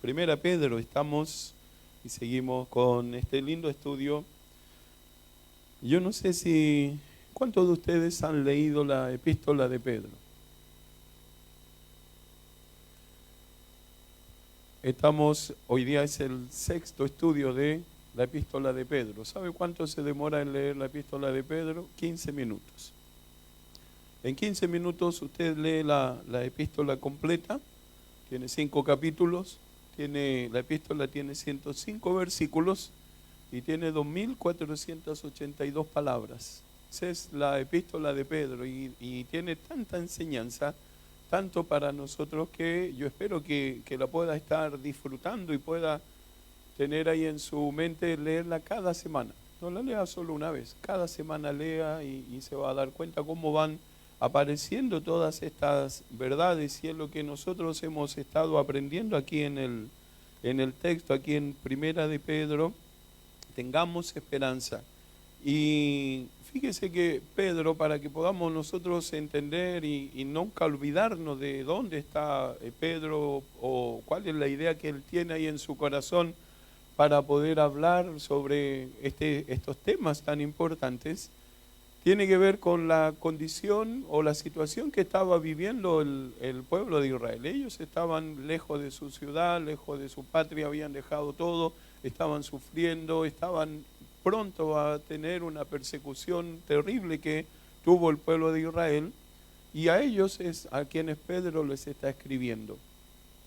Primera Pedro estamos y seguimos con este lindo estudio. Yo no sé si, ¿cuántos de ustedes han leído la epístola de Pedro? Hoy día es el sexto estudio de la epístola de Pedro. ¿Sabe cuánto se demora en leer la epístola de Pedro? 15 minutos. En 15 minutos usted lee la epístola completa, tiene 5 capítulos, la epístola tiene 105 versículos y tiene 2.482 palabras. Esa es la epístola de Pedro y tiene tanta enseñanza, tanto para nosotros, que yo espero que la pueda estar disfrutando y pueda tener ahí en su mente leerla cada semana. No la lea solo una vez, cada semana lea y se va a dar cuenta cómo van apareciendo todas estas verdades, y es lo que nosotros hemos estado aprendiendo aquí en el texto, aquí en Primera de Pedro. Tengamos esperanza. Y fíjese que Pedro, para que podamos nosotros entender y nunca olvidarnos de dónde está Pedro o cuál es la idea que él tiene ahí en su corazón para poder hablar sobre estos temas tan importantes, tiene que ver con la condición o la situación que estaba viviendo el pueblo de Israel. Ellos estaban lejos de su ciudad, lejos de su patria, habían dejado todo, estaban sufriendo, estaban pronto a tener una persecución terrible que tuvo el pueblo de Israel, y a ellos es a quienes Pedro les está escribiendo.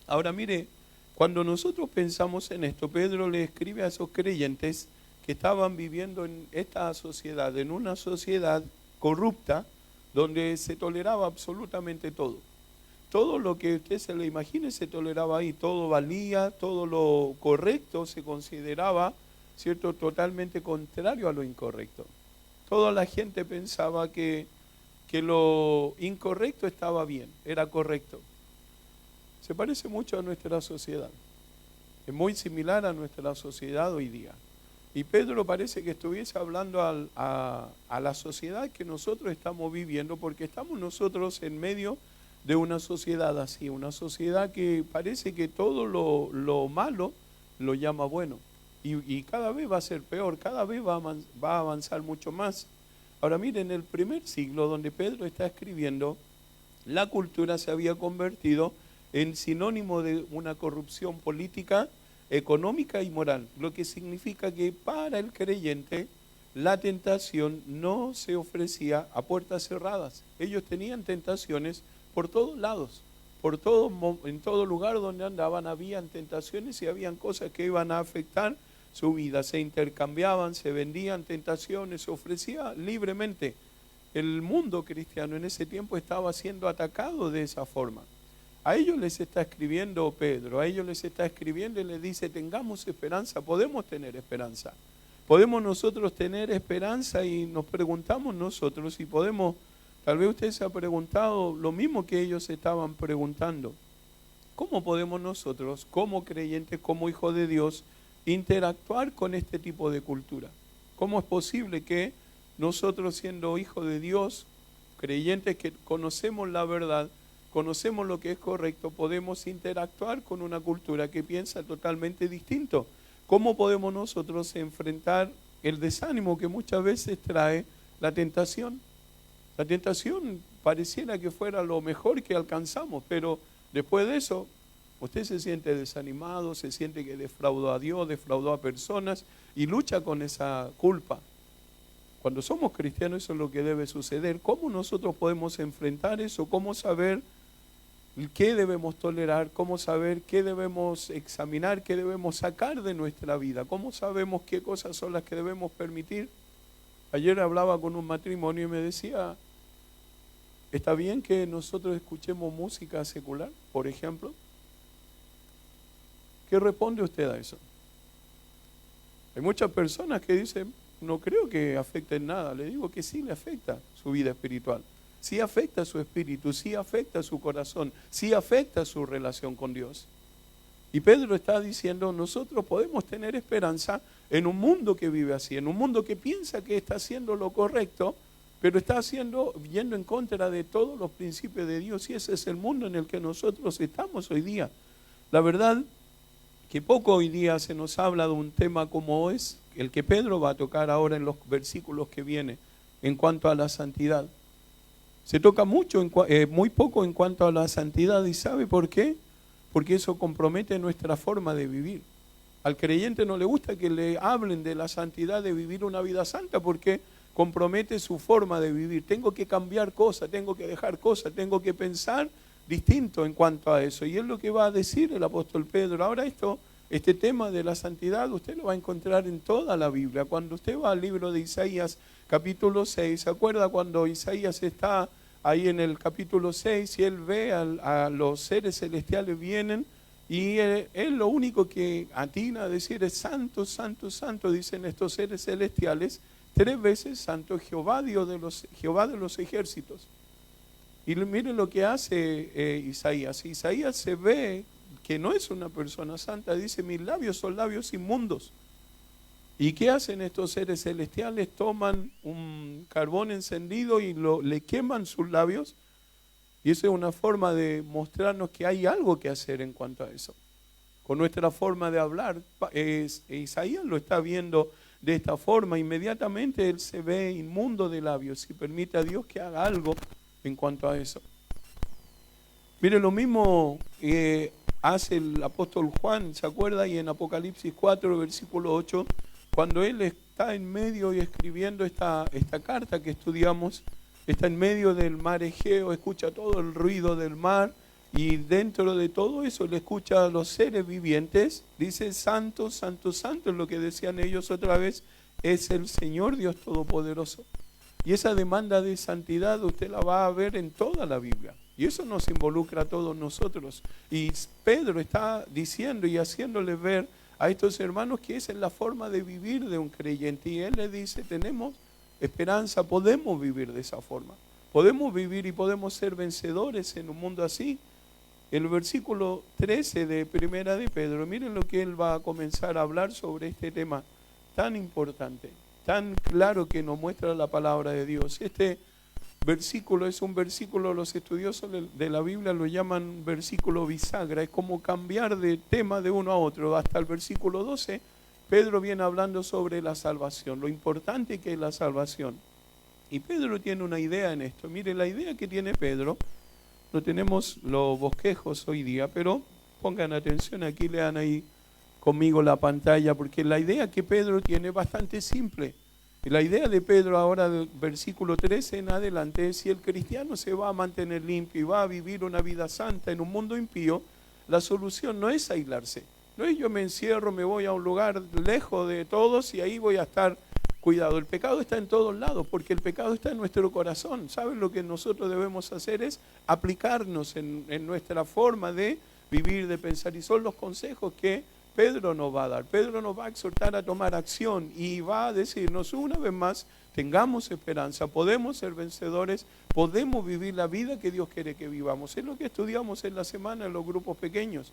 Ahora mire, cuando nosotros pensamos en esto, Pedro le escribe a esos creyentes que estaban viviendo en esta sociedad, en una sociedad corrupta, donde se toleraba absolutamente todo. Todo lo que usted se le imagine se toleraba ahí, todo valía, todo lo correcto se consideraba, ¿cierto?, totalmente contrario a lo incorrecto. Toda la gente pensaba que lo incorrecto estaba bien, era correcto. Se parece mucho a nuestra sociedad, es muy similar a nuestra sociedad hoy día. Y Pedro parece que estuviese hablando a la sociedad que nosotros estamos viviendo, porque estamos nosotros en medio de una sociedad así, una sociedad que parece que todo lo malo lo llama bueno. Y cada vez va a ser peor, cada vez va a avanzar mucho más. Ahora miren, en el primer siglo donde Pedro está escribiendo, la cultura se había convertido en sinónimo de una corrupción política, económica y moral, lo que significa que para el creyente la tentación no se ofrecía a puertas cerradas. Ellos tenían tentaciones por todos lados, en todo lugar donde andaban habían tentaciones y habían cosas que iban a afectar su vida. Se intercambiaban, se vendían tentaciones, se ofrecía libremente. El mundo cristiano en ese tiempo estaba siendo atacado de esa forma. A ellos les está escribiendo Pedro, a ellos les está escribiendo y les dice: tengamos esperanza, podemos tener esperanza. Podemos nosotros tener esperanza, y nos preguntamos nosotros, y podemos, tal vez usted se ha preguntado lo mismo que ellos estaban preguntando: ¿cómo podemos nosotros, como creyentes, como hijos de Dios, interactuar con este tipo de cultura? ¿Cómo es posible que nosotros, siendo hijos de Dios, creyentes que conocemos la verdad, conocemos lo que es correcto, podemos interactuar con una cultura que piensa totalmente distinto? ¿Cómo podemos nosotros enfrentar el desánimo que muchas veces trae la tentación? La tentación pareciera que fuera lo mejor que alcanzamos, pero después de eso usted se siente desanimado, se siente que defraudó a Dios, defraudó a personas y lucha con esa culpa. Cuando somos cristianos eso es lo que debe suceder. ¿Cómo nosotros podemos enfrentar eso? ¿Cómo saber qué debemos tolerar? ¿Cómo saber qué debemos examinar? ¿Qué debemos sacar de nuestra vida? ¿Cómo sabemos qué cosas son las que debemos permitir? Ayer hablaba con un matrimonio y me decía: ¿está bien que nosotros escuchemos música secular, por ejemplo? ¿Qué responde usted a eso? Hay muchas personas que dicen: no creo que afecte en nada. Le digo que sí le afecta su vida espiritual. Sí afecta su espíritu, sí afecta su corazón, sí afecta su relación con Dios. Y Pedro está diciendo: nosotros podemos tener esperanza en un mundo que vive así, en un mundo que piensa que está haciendo lo correcto, pero está yendo en contra de todos los principios de Dios, y ese es el mundo en el que nosotros estamos hoy día. La verdad que poco hoy día se nos habla de un tema como es el que Pedro va a tocar ahora en los versículos que vienen en cuanto a la santidad. Se toca mucho, muy poco en cuanto a la santidad. ¿Y sabe por qué? Porque eso compromete nuestra forma de vivir. Al creyente no le gusta que le hablen de la santidad, de vivir una vida santa, porque compromete su forma de vivir. Tengo que cambiar cosas, tengo que dejar cosas, tengo que pensar distinto en cuanto a eso. Y es lo que va a decir el apóstol Pedro. Ahora este tema de la santidad usted lo va a encontrar en toda la Biblia. Cuando usted va al libro de Isaías capítulo 6, ¿se acuerda cuando Isaías está ahí en el capítulo 6 y él ve a los seres celestiales vienen y él lo único que atina a decir es santo, santo, santo, dicen estos seres celestiales, 3 veces santo Jehová, Dios Jehová de los ejércitos. Y miren lo que hace Isaías. Isaías se ve que no es una persona santa, dice, mis labios son labios inmundos. ¿Y qué hacen estos seres celestiales? Toman un carbón encendido y le queman sus labios. Y eso es una forma de mostrarnos que hay algo que hacer en cuanto a eso. Con nuestra forma de hablar, Isaías lo está viendo de esta forma. Inmediatamente él se ve inmundo de labios y permite a Dios que haga algo en cuanto a eso. Mire, lo mismo hace el apóstol Juan, ¿se acuerda? Y en Apocalipsis 4, versículo 8, cuando él está en medio y escribiendo esta carta que estudiamos, está en medio del mar Egeo, escucha todo el ruido del mar y dentro de todo eso le escucha a los seres vivientes, dice santo, santo, santo, es lo que decían ellos otra vez, es el Señor Dios Todopoderoso. Y esa demanda de santidad usted la va a ver en toda la Biblia. Y eso nos involucra a todos nosotros. Y Pedro está diciendo y haciéndole ver a estos hermanos que esa es la forma de vivir de un creyente. Y él le dice, tenemos esperanza, podemos vivir de esa forma. Podemos vivir y podemos ser vencedores en un mundo así. El versículo 13 de Primera de Pedro, miren lo que él va a comenzar a hablar sobre este tema tan importante, tan claro que nos muestra la palabra de Dios. Este versículo es un versículo, los estudiosos de la Biblia lo llaman versículo bisagra, es como cambiar de tema de uno a otro. Hasta el versículo 12, Pedro viene hablando sobre la salvación, lo importante que es la salvación. Y Pedro tiene una idea en esto. Mire, la idea que tiene Pedro, no tenemos los bosquejos hoy día, pero pongan atención, aquí lean ahí conmigo la pantalla, porque la idea que Pedro tiene es bastante simple. Y la idea de Pedro ahora del versículo 13 en adelante es: si el cristiano se va a mantener limpio y va a vivir una vida santa en un mundo impío, la solución no es aislarse. No es yo me encierro, me voy a un lugar lejos de todos y ahí voy a estar cuidado. El pecado está en todos lados, porque el pecado está en nuestro corazón. ¿Saben? Lo que nosotros debemos hacer es aplicarnos en nuestra forma de vivir, de pensar. Y son los consejos que Pedro nos va a dar. Pedro nos va a exhortar a tomar acción y va a decirnos una vez más, tengamos esperanza, podemos ser vencedores, podemos vivir la vida que Dios quiere que vivamos. Es lo que estudiamos en la semana en los grupos pequeños.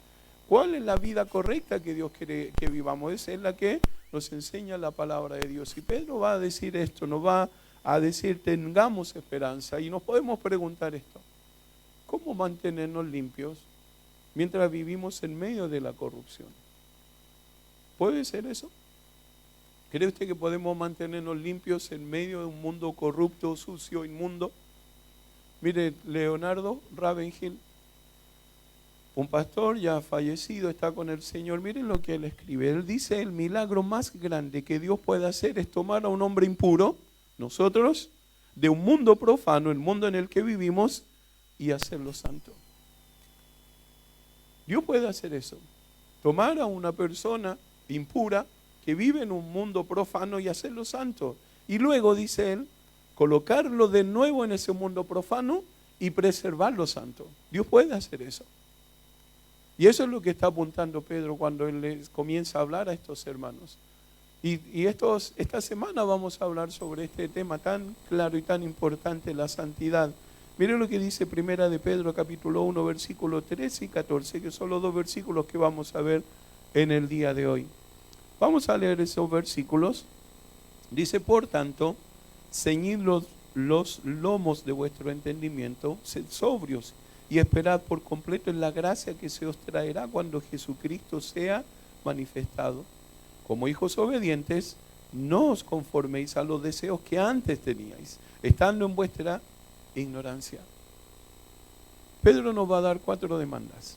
¿Cuál es la vida correcta que Dios quiere que vivamos? Esa es la que nos enseña la palabra de Dios. Y Pedro va a decir esto, nos va a decir tengamos esperanza. Y nos podemos preguntar esto: ¿cómo mantenernos limpios mientras vivimos en medio de la corrupción? ¿Puede ser eso? ¿Cree usted que podemos mantenernos limpios en medio de un mundo corrupto, sucio, inmundo? Mire, Leonardo Ravenhill, un pastor ya fallecido, está con el Señor. Miren lo que él escribe. Él dice: el milagro más grande que Dios puede hacer es tomar a un hombre impuro, nosotros, de un mundo profano, el mundo en el que vivimos, y hacerlo santo. Dios puede hacer eso. Tomar a una persona impura que vive en un mundo profano y hacerlo santo. Y luego, dice él, colocarlo de nuevo en ese mundo profano y preservarlo santo. Dios puede hacer eso. Y eso es lo que está apuntando Pedro cuando él les comienza a hablar a estos hermanos. Y esta semana vamos a hablar sobre este tema tan claro y tan importante, la santidad. Miren lo que dice Primera de Pedro, capítulo 1, versículos 13 y 14, que son los 2 versículos que vamos a ver en el día de hoy. Vamos a leer esos versículos. Dice: por tanto, ceñid los lomos de vuestro entendimiento, sed sobrios y esperad por completo en la gracia que se os traerá cuando Jesucristo sea manifestado, como hijos obedientes, no os conforméis a los deseos que antes teníais, estando en vuestra ignorancia. Pedro nos va a dar 4 demandas.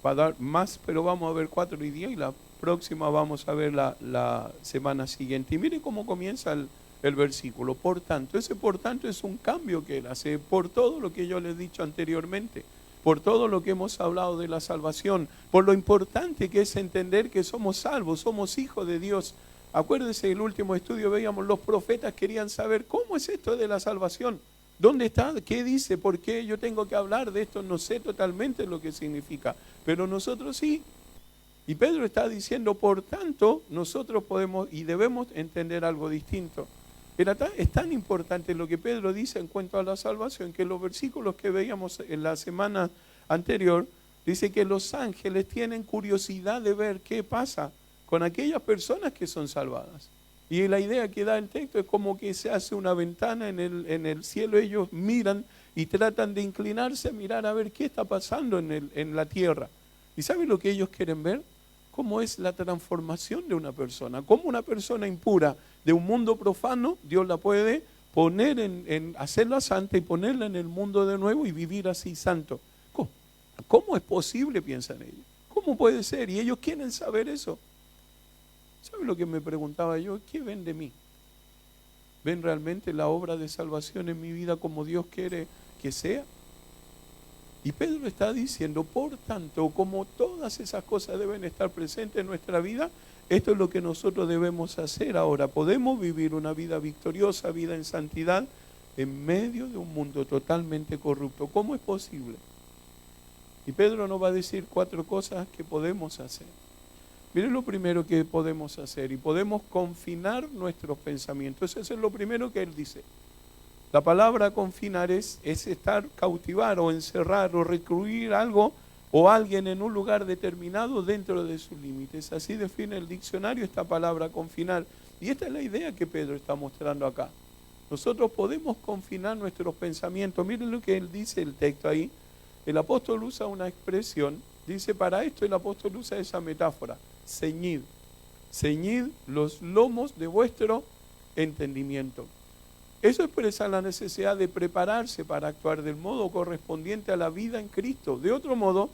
Va a dar más, pero vamos a ver 4 hoy día y la próxima vamos a ver la semana siguiente. Y miren cómo comienza el versículo. Por tanto, ese por tanto es un cambio que él hace por todo lo que yo les he dicho anteriormente, por todo lo que hemos hablado de la salvación, por lo importante que es entender que somos salvos, somos hijos de Dios. Acuérdense, en el último estudio veíamos, los profetas querían saber cómo es esto de la salvación. ¿Dónde está? ¿Qué dice? ¿Por qué yo tengo que hablar de esto? No sé totalmente lo que significa, pero nosotros sí. Y Pedro está diciendo, por tanto, nosotros podemos y debemos entender algo distinto. Es tan importante lo que Pedro dice en cuanto a la salvación, que los versículos que veíamos en la semana anterior, dice que los ángeles tienen curiosidad de ver qué pasa con aquellas personas que son salvadas. Y la idea que da el texto es como que se hace una ventana en el cielo, ellos miran y tratan de inclinarse a mirar a ver qué está pasando en la tierra. ¿Y saben lo que ellos quieren ver? Cómo es la transformación de una persona, cómo una persona impura de un mundo profano, Dios la puede poner hacerla santa y ponerla en el mundo de nuevo y vivir así santo. ¿Cómo es posible? Piensan ellos. ¿Cómo puede ser? Y ellos quieren saber eso. ¿Saben lo que me preguntaba yo? ¿Qué ven de mí? ¿Ven realmente la obra de salvación en mi vida como Dios quiere que sea? Y Pedro está diciendo, por tanto, como todas esas cosas deben estar presentes en nuestra vida, esto es lo que nosotros debemos hacer ahora. Podemos vivir una vida victoriosa, vida en santidad, en medio de un mundo totalmente corrupto. ¿Cómo es posible? Y Pedro nos va a decir 4 cosas que podemos hacer. Miren lo primero que podemos hacer, y podemos confinar nuestros pensamientos. Eso es lo primero que él dice. La palabra confinar es estar, cautivar o encerrar o recluir algo o alguien en un lugar determinado dentro de sus límites. Así define el diccionario esta palabra confinar. Y esta es la idea que Pedro está mostrando acá. Nosotros podemos confinar nuestros pensamientos. Miren lo que él dice el texto ahí. El apóstol usa una expresión, dice, para esto el apóstol usa esa metáfora, ceñid. Ceñid los lomos de vuestro entendimiento. Eso expresa la necesidad de prepararse para actuar del modo correspondiente a la vida en Cristo. De otro modo,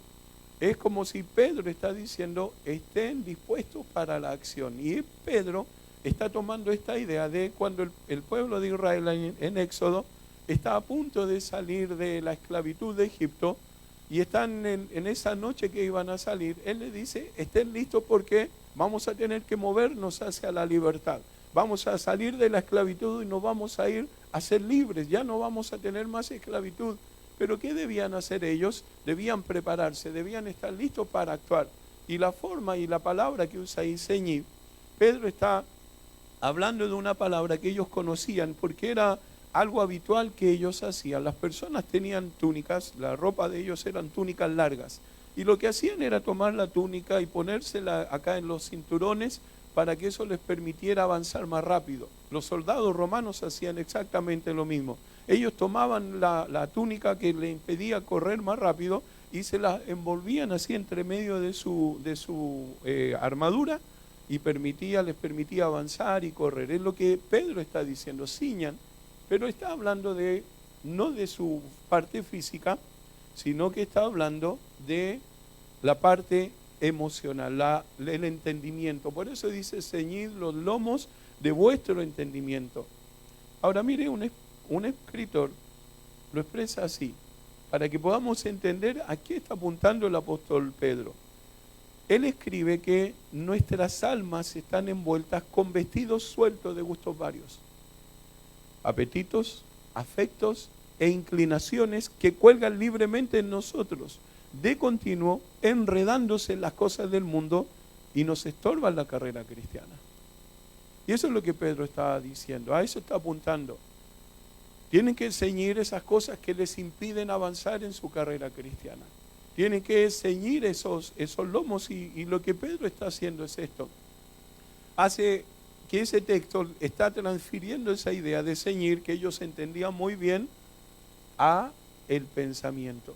es como si Pedro está diciendo, estén dispuestos para la acción. Y Pedro está tomando esta idea de cuando el pueblo de Israel en Éxodo está a punto de salir de la esclavitud de Egipto y están en esa noche que iban a salir, él les dice, estén listos porque vamos a tener que movernos hacia la libertad. Vamos a salir de la esclavitud y nos vamos a ir a ser libres, ya no vamos a tener más esclavitud. Pero ¿qué debían hacer ellos? Debían prepararse, debían estar listos para actuar. Y la forma y la palabra que usa ahí, ceñid, Pedro está hablando de una palabra que ellos conocían porque era algo habitual que ellos hacían. Las personas tenían túnicas, la ropa de ellos eran túnicas largas. Y lo que hacían era tomar la túnica y ponérsela acá en los cinturones para que eso les permitiera avanzar más rápido. Los soldados romanos hacían exactamente lo mismo. Ellos tomaban la túnica que les impedía correr más rápido y se la envolvían así entre medio de su armadura y les permitía avanzar y correr. Es lo que Pedro está diciendo, ciñan, pero está hablando no de su parte física, sino que está hablando de la parte emocional, el entendimiento. Por eso dice, ceñid los lomos de vuestro entendimiento. Ahora mire, un escritor lo expresa así, para que podamos entender a qué está apuntando el apóstol Pedro. Él escribe que nuestras almas están envueltas con vestidos sueltos de gustos varios, apetitos, afectos e inclinaciones que cuelgan libremente en nosotros, de continuo, enredándose en las cosas del mundo y nos estorban la carrera cristiana. Y eso es lo que Pedro está diciendo, a eso está apuntando. Tienen que ceñir esas cosas que les impiden avanzar en su carrera cristiana. Tienen que ceñir esos lomos y lo que Pedro está haciendo es esto. Hace que ese texto está transfiriendo esa idea de ceñir que ellos entendían muy bien a el pensamiento.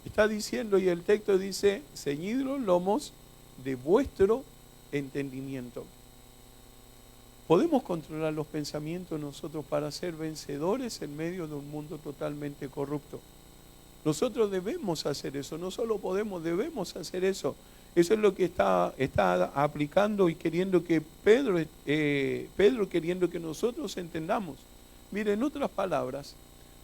Está diciendo, y el texto dice, ceñid los lomos de vuestro entendimiento. Podemos controlar los pensamientos nosotros para ser vencedores en medio de un mundo totalmente corrupto. Nosotros debemos hacer eso, no solo podemos, debemos hacer eso. Eso es lo que está aplicando y queriendo que Pedro queriendo que nosotros entendamos. Mire, en otras palabras,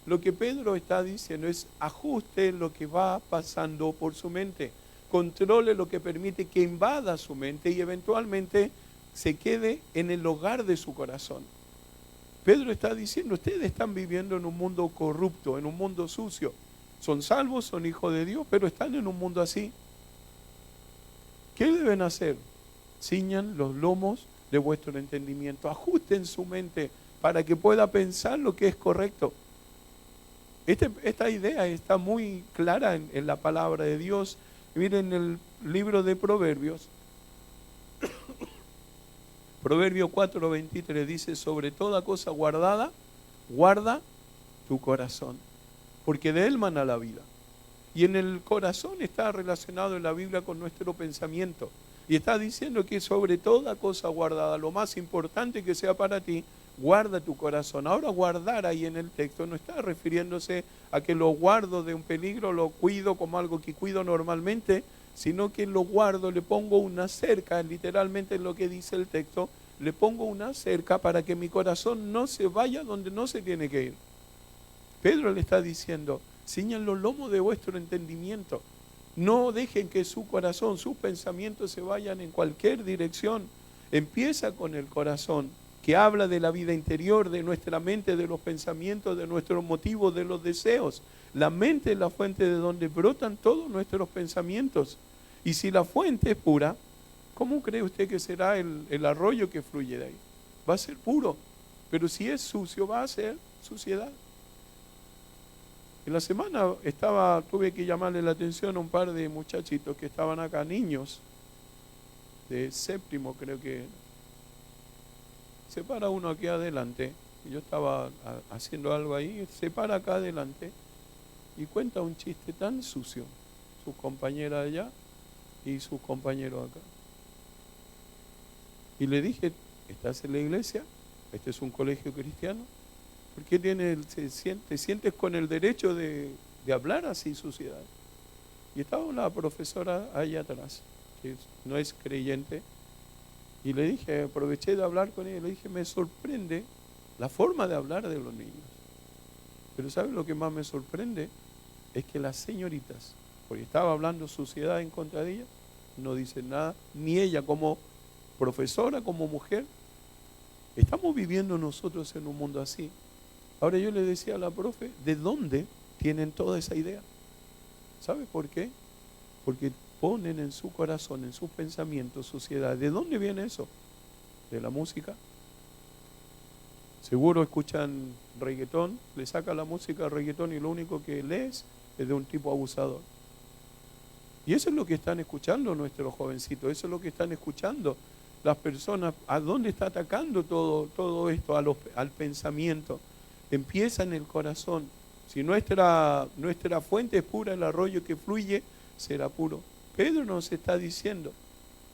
lo que Pedro está diciendo es ajuste lo que va pasando por su mente, controle lo que permite que invada su mente y eventualmente se quede en el hogar de su corazón. Pedro está diciendo, ustedes están viviendo en un mundo corrupto, en un mundo sucio. Son salvos, son hijos de Dios, pero están en un mundo así. ¿Qué deben hacer? Ciñan los lomos de vuestro entendimiento, ajusten su mente para que pueda pensar lo que es correcto. Esta idea está muy clara en la palabra de Dios. Miren el libro de Proverbios. Proverbio 4:23 dice, sobre toda cosa guardada, guarda tu corazón, porque de él mana la vida. Y en el corazón está relacionado en la Biblia con nuestro pensamiento. Y está diciendo que sobre toda cosa guardada, lo más importante que sea para ti, guarda tu corazón. Ahora guardar ahí en el texto no está refiriéndose a que lo guardo de un peligro, lo cuido como algo que cuido normalmente, sino que lo guardo, le pongo una cerca, literalmente es lo que dice el texto, le pongo una cerca para que mi corazón no se vaya donde no se tiene que ir. Pedro le está diciendo, ciñan los lomos de vuestro entendimiento. No dejen que su corazón, sus pensamientos se vayan en cualquier dirección. Empieza con el corazón, que habla de la vida interior, de nuestra mente, de los pensamientos, de nuestros motivos, de los deseos. La mente es la fuente de donde brotan todos nuestros pensamientos. Y si la fuente es pura, ¿cómo cree usted que será el arroyo que fluye de ahí? Va a ser puro, pero si es sucio, va a ser suciedad. En la semana tuve que llamarle la atención a un par de muchachitos que estaban acá, niños, de séptimo creo que. Se para uno aquí adelante, y yo estaba haciendo algo ahí, se para acá adelante y cuenta un chiste tan sucio, sus compañeras allá y sus compañeros acá. Y le dije, ¿estás en la iglesia? Este es un colegio cristiano. ¿Por qué te sientes con el derecho de hablar así suciedad? Y estaba una profesora allá atrás, que no es creyente, y le dije, aproveché de hablar con ella, le dije, me sorprende la forma de hablar de los niños. Pero ¿sabe lo que más me sorprende? Es que las señoritas, porque estaba hablando suciedad en contra de ella, no dicen nada, ni ella como profesora, como mujer. Estamos viviendo nosotros en un mundo así. Ahora yo le decía a la profe, ¿de dónde tienen toda esa idea? ¿Sabe por qué? Porque ponen en su corazón, en sus pensamientos, suciedad. ¿De dónde viene eso? ¿De la música? Seguro escuchan reggaetón, le saca la música reggaetón y lo único que lees es de un tipo abusador. Y eso es lo que están escuchando nuestros jovencitos, eso es lo que están escuchando las personas. ¿A dónde está atacando todo esto? Al pensamiento. Empieza en el corazón. Si nuestra fuente es pura, el arroyo que fluye será puro. Pedro nos está diciendo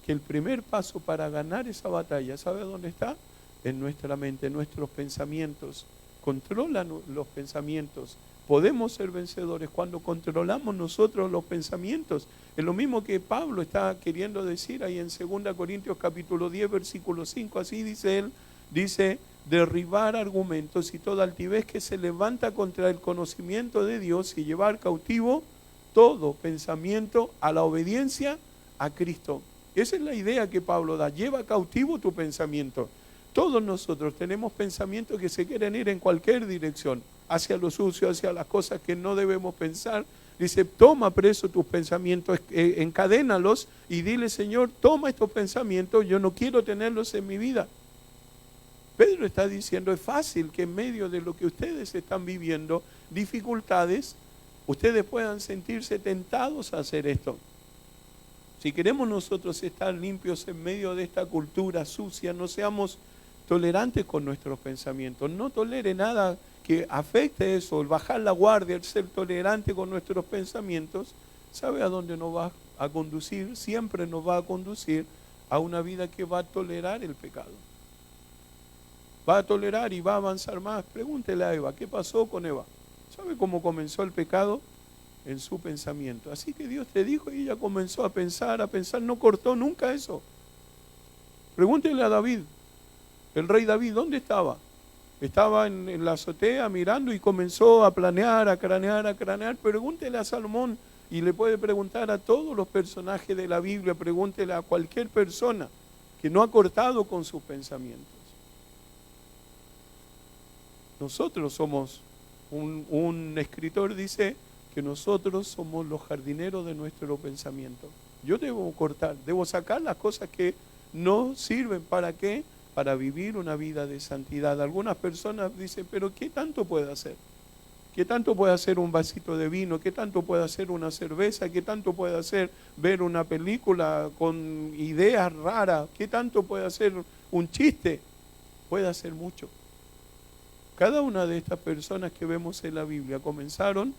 que el primer paso para ganar esa batalla, ¿sabe dónde está? En nuestra mente, en nuestros pensamientos. Controla los pensamientos. Podemos ser vencedores cuando controlamos nosotros los pensamientos. Es lo mismo que Pablo está queriendo decir ahí en 2 Corintios capítulo 10, versículo 5. Así dice él, dice, derribar argumentos y toda altivez que se levanta contra el conocimiento de Dios y llevar cautivo todo pensamiento a la obediencia a Cristo. Esa es la idea que Pablo da, lleva cautivo tu pensamiento. Todos nosotros tenemos pensamientos que se quieren ir en cualquier dirección, hacia lo sucio, hacia las cosas que no debemos pensar. Dice, toma preso tus pensamientos, encadénalos y dile, Señor, toma estos pensamientos, yo no quiero tenerlos en mi vida. Pedro está diciendo, es fácil que en medio de lo que ustedes están viviendo, dificultades, ustedes puedan sentirse tentados a hacer esto. Si queremos nosotros estar limpios en medio de esta cultura sucia, no seamos tolerantes con nuestros pensamientos. No tolere nada que afecte eso, el bajar la guardia, el ser tolerante con nuestros pensamientos. ¿Sabe a dónde nos va a conducir? Siempre nos va a conducir a una vida que va a tolerar el pecado. Va a tolerar y va a avanzar más. Pregúntele a Eva, ¿qué pasó con Eva? ¿Sabe cómo comenzó el pecado? En su pensamiento. Así que Dios te dijo y ella comenzó a pensar, no cortó nunca eso. Pregúntele a David, el rey David, ¿dónde estaba? Estaba en la azotea mirando y comenzó a planear, a cranear. Pregúntele a Salomón y le puede preguntar a todos los personajes de la Biblia, pregúntele a cualquier persona que no ha cortado con sus pensamientos. Nosotros somos, un escritor dice que nosotros somos los jardineros de nuestro pensamiento. Yo debo cortar, debo sacar las cosas que no sirven. ¿Para qué? Para vivir una vida de santidad. Algunas personas dicen, pero ¿qué tanto puede hacer? ¿Qué tanto puede hacer un vasito de vino? ¿Qué tanto puede hacer una cerveza? ¿Qué tanto puede hacer ver una película con ideas raras? ¿Qué tanto puede hacer un chiste? Puede hacer mucho. Cada una de estas personas que vemos en la Biblia comenzaron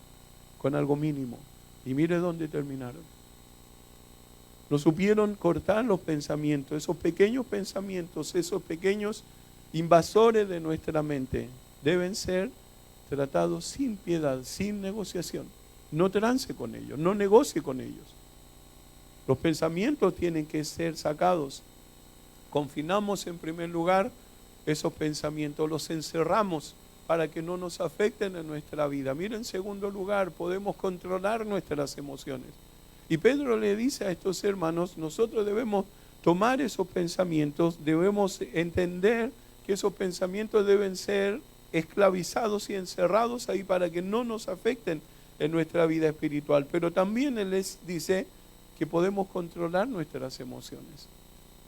con algo mínimo. Y mire dónde terminaron. No supieron cortar los pensamientos, esos pequeños pensamientos, esos pequeños invasores de nuestra mente. Deben ser tratados sin piedad, sin negociación. No trance con ellos, no negocie con ellos. Los pensamientos tienen que ser sacados. Confinamos en primer lugar esos pensamientos, los encerramos para que no nos afecten en nuestra vida. Mira, en segundo lugar, podemos controlar nuestras emociones. Y Pedro le dice a estos hermanos, nosotros debemos tomar esos pensamientos, debemos entender que esos pensamientos deben ser esclavizados y encerrados ahí para que no nos afecten en nuestra vida espiritual. Pero también él les dice que podemos controlar nuestras emociones.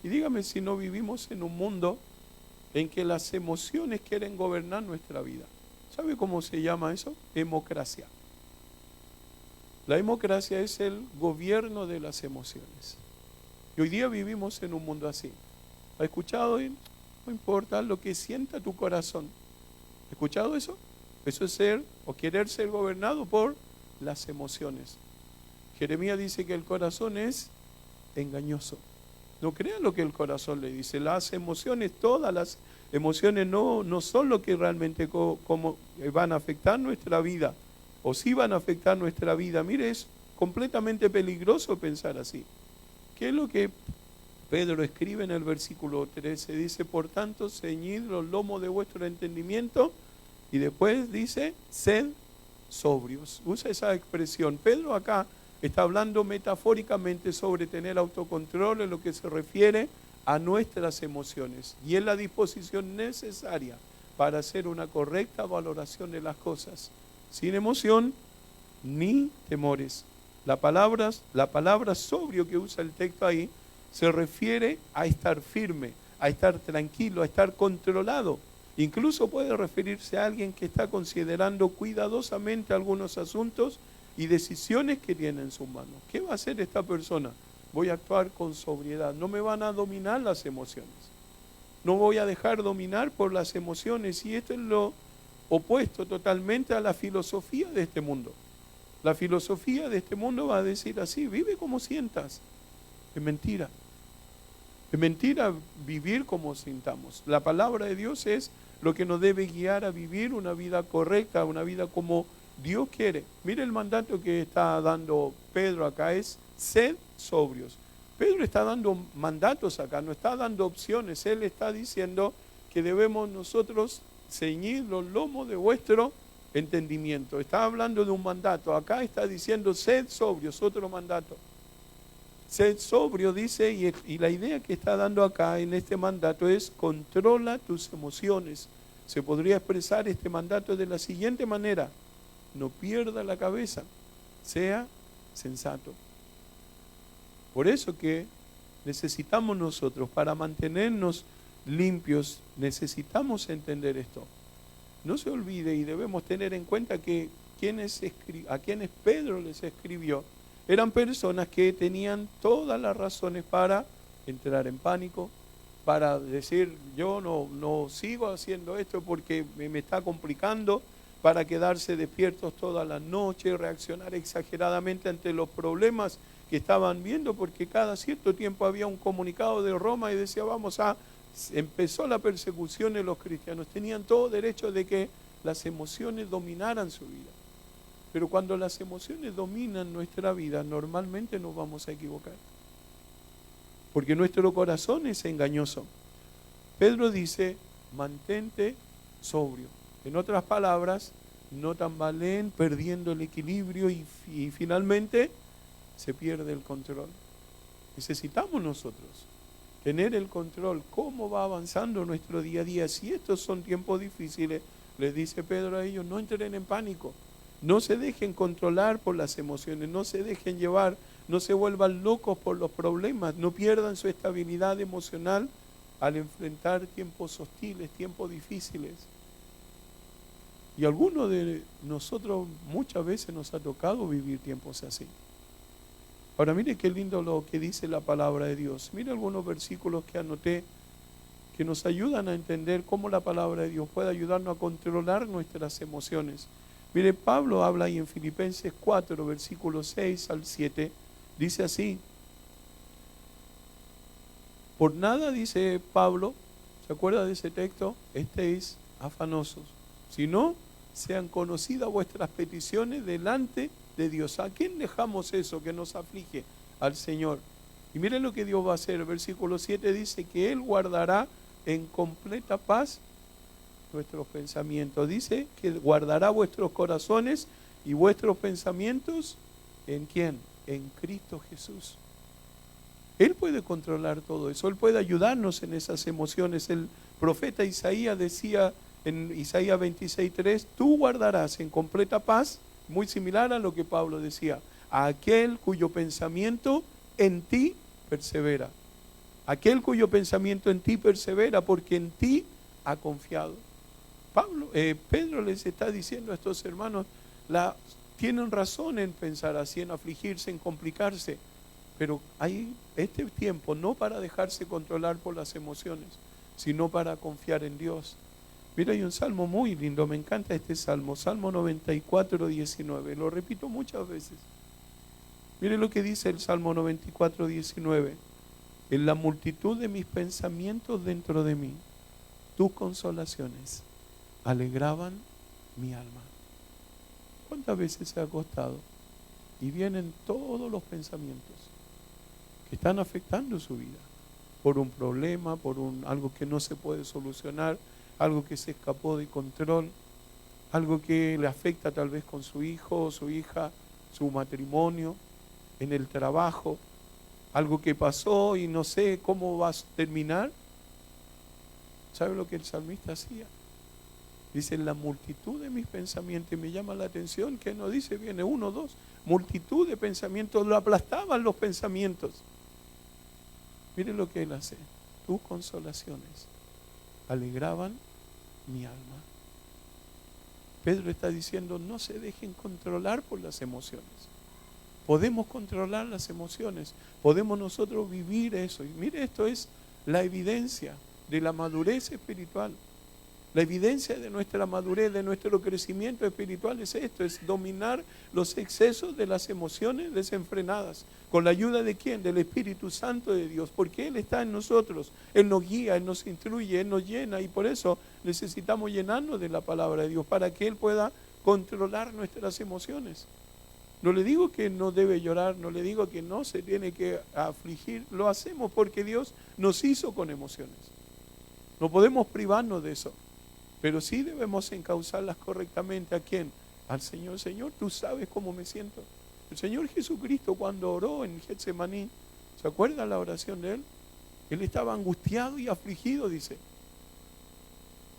Y dígame si no vivimos en un mundo en que las emociones quieren gobernar nuestra vida. ¿Sabe cómo se llama eso? Democracia. La democracia es el gobierno de las emociones. Y hoy día vivimos en un mundo así. ¿Ha escuchado? No importa lo que sienta tu corazón. ¿Ha escuchado eso? Eso es ser o querer ser gobernado por las emociones. Jeremías dice que el corazón es engañoso. No crean lo que el corazón le dice. Las emociones, todas las emociones no son lo que realmente como van a afectar nuestra vida. O sí van a afectar nuestra vida. Mire, es completamente peligroso pensar así. ¿Qué es lo que Pedro escribe en el versículo 13? Dice, por tanto, ceñid los lomos de vuestro entendimiento. Y después dice, sed sobrios. Usa esa expresión. Pedro acá está hablando metafóricamente sobre tener autocontrol en lo que se refiere a nuestras emociones. Y es la disposición necesaria para hacer una correcta valoración de las cosas. Sin emoción ni temores. La palabra sobrio que usa el texto ahí se refiere a estar firme, a estar tranquilo, a estar controlado. Incluso puede referirse a alguien que está considerando cuidadosamente algunos asuntos y decisiones que tiene en sus manos. ¿Qué va a hacer esta persona? Voy a actuar con sobriedad. No me van a dominar las emociones. No voy a dejar dominar por las emociones. Y esto es lo opuesto totalmente a la filosofía de este mundo. La filosofía de este mundo va a decir así, vive como sientas. Es mentira. Es mentira vivir como sintamos. La palabra de Dios es lo que nos debe guiar a vivir una vida correcta, una vida como Dios quiere. Mire el mandato que está dando Pedro acá es, sed sobrios. Pedro está dando mandatos acá, no está dando opciones. Él está diciendo que debemos nosotros ceñid los lomos de vuestro entendimiento. Está hablando de un mandato. Acá está diciendo sed sobrios, otro mandato. Sed sobrio, dice, y la idea que está dando acá en este mandato es controla tus emociones. Se podría expresar este mandato de la siguiente manera: no pierda la cabeza, sea sensato. Por eso que necesitamos nosotros, para mantenernos limpios, necesitamos entender esto. No se olvide y debemos tener en cuenta que a quienes Pedro les escribió eran personas que tenían todas las razones para entrar en pánico, para decir yo no sigo haciendo esto porque me está complicando, para quedarse despiertos toda la noche, reaccionar exageradamente ante los problemas que estaban viendo, porque cada cierto tiempo había un comunicado de Roma y decía, empezó la persecución de los cristianos. Tenían todo derecho de que las emociones dominaran su vida. Pero cuando las emociones dominan nuestra vida, normalmente nos vamos a equivocar. Porque nuestro corazón es engañoso. Pedro dice, mantente sobrio. En otras palabras, no tambaleen perdiendo el equilibrio y finalmente se pierde el control. Necesitamos nosotros tener el control. ¿Cómo va avanzando nuestro día a día? Si estos son tiempos difíciles, les dice Pedro a ellos, no entren en pánico. No se dejen controlar por las emociones, no se dejen llevar, no se vuelvan locos por los problemas, no pierdan su estabilidad emocional al enfrentar tiempos hostiles, tiempos difíciles. Y a algunos de nosotros muchas veces nos ha tocado vivir tiempos así. Ahora mire qué lindo lo que dice la palabra de Dios. Mire algunos versículos que anoté que nos ayudan a entender cómo la palabra de Dios puede ayudarnos a controlar nuestras emociones. Mire, Pablo habla ahí en Filipenses 4, versículos 6 al 7, dice así. Por nada, dice Pablo, ¿se acuerda de ese texto? Estéis afanosos, sino sean conocidas vuestras peticiones delante de Dios. ¿A quién dejamos eso que nos aflige? Al Señor. Y miren lo que Dios va a hacer. El versículo 7 dice que Él guardará en completa paz nuestros pensamientos. Dice que guardará vuestros corazones y vuestros pensamientos. ¿En quién? En Cristo Jesús. Él puede controlar todo eso. Él puede ayudarnos en esas emociones. El profeta Isaías decía en Isaías 26:3, tú guardarás en completa paz, muy similar a lo que Pablo decía, a aquel cuyo pensamiento en ti persevera. Aquel cuyo pensamiento en ti persevera, porque en ti ha confiado. Pedro les está diciendo a estos hermanos, tienen razón en pensar así, en afligirse, en complicarse, pero hay este tiempo no para dejarse controlar por las emociones, sino para confiar en Dios. Mira, hay un salmo muy lindo, me encanta este salmo, Salmo 94, 19, lo repito muchas veces. Mire lo que dice el Salmo 94, 19. En la multitud de mis pensamientos dentro de mí, tus consolaciones alegraban mi alma. ¿Cuántas veces se ha acostado y vienen todos los pensamientos que están afectando su vida? Por un problema, por algo que no se puede solucionar, algo que se escapó de control, algo que le afecta tal vez con su hijo o su hija, su matrimonio, en el trabajo, algo que pasó y no sé cómo va a terminar. ¿Sabe lo que el salmista hacía? Dice, en la multitud de mis pensamientos, y me llama la atención que no dice, viene uno, dos, multitud de pensamientos, lo aplastaban los pensamientos. Mire lo que él hace, tus consolaciones alegraban mi alma. Pedro está diciendo, no se dejen controlar por las emociones. Podemos controlar las emociones, podemos nosotros vivir eso. Y mire, esto es la evidencia de la madurez espiritual. La evidencia de nuestra madurez, de nuestro crecimiento espiritual es esto, es dominar los excesos de las emociones desenfrenadas. ¿Con la ayuda de quién? Del Espíritu Santo de Dios, porque Él está en nosotros, Él nos guía, Él nos instruye, Él nos llena, y por eso necesitamos llenarnos de la palabra de Dios, para que Él pueda controlar nuestras emociones. No le digo que no debe llorar, no le digo que no se tiene que afligir, lo hacemos porque Dios nos hizo con emociones. No podemos privarnos de eso. Pero sí debemos encauzarlas correctamente. ¿A quién? Al Señor. Señor, tú sabes cómo me siento. El Señor Jesucristo, cuando oró en Getsemaní, ¿se acuerdan la oración de Él? Él estaba angustiado y afligido, dice.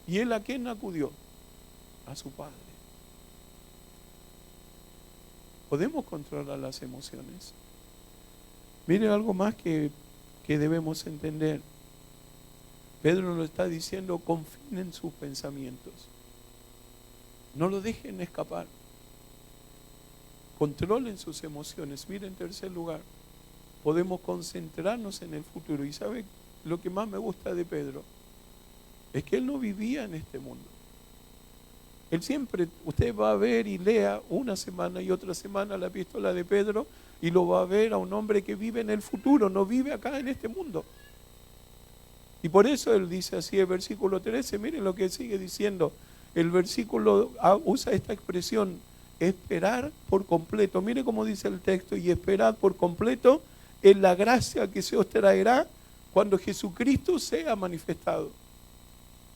¿Y Él a quién acudió? A su Padre. Podemos controlar las emociones. Miren algo más que debemos entender. Pedro nos está diciendo, confíen en sus pensamientos. No lo dejen escapar. Controlen sus emociones. Miren, en tercer lugar, podemos concentrarnos en el futuro. Y ¿sabe lo que más me gusta de Pedro? Es que él no vivía en este mundo. Él siempre, usted va a ver y lea una semana y otra semana la epístola de Pedro, y lo va a ver a un hombre que vive en el futuro, no vive acá en este mundo. Y por eso él dice así, el versículo 13, miren lo que sigue diciendo. El versículo usa esta expresión, esperar por completo. Mire cómo dice el texto, y esperad por completo en la gracia que se os traerá cuando Jesucristo sea manifestado.